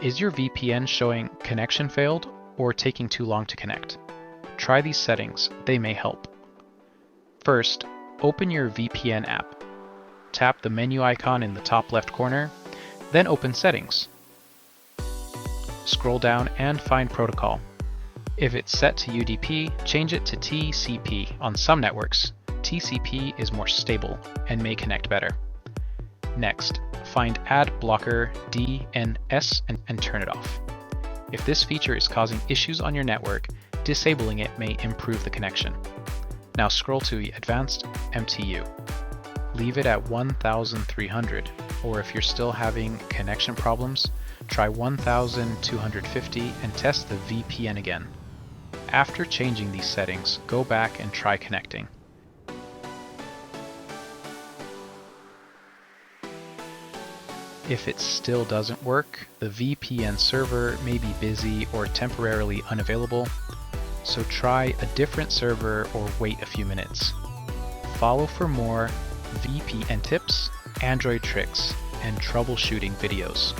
Is your VPN showing connection failed or taking too long to connect? Try these settings, they may help. First, open your VPN app. Tap the menu icon in the top left corner, then open Settings. Scroll down and find Protocol. If it's set to UDP, change it to TCP. On some networks, TCP is more stable and may connect better. Next, find Ad Blocker DNS and turn it off. If this feature is causing issues on your network, disabling it may improve the connection. Now scroll to Advanced MTU. Leave it at 1300, or if you're still having connection problems, try 1250 and test the VPN again. After changing these settings, go back and try connecting. If it still doesn't work, the VPN server may be busy or temporarily unavailable, so try a different server or wait a few minutes. Follow for more VPN tips, Android tricks, and troubleshooting videos.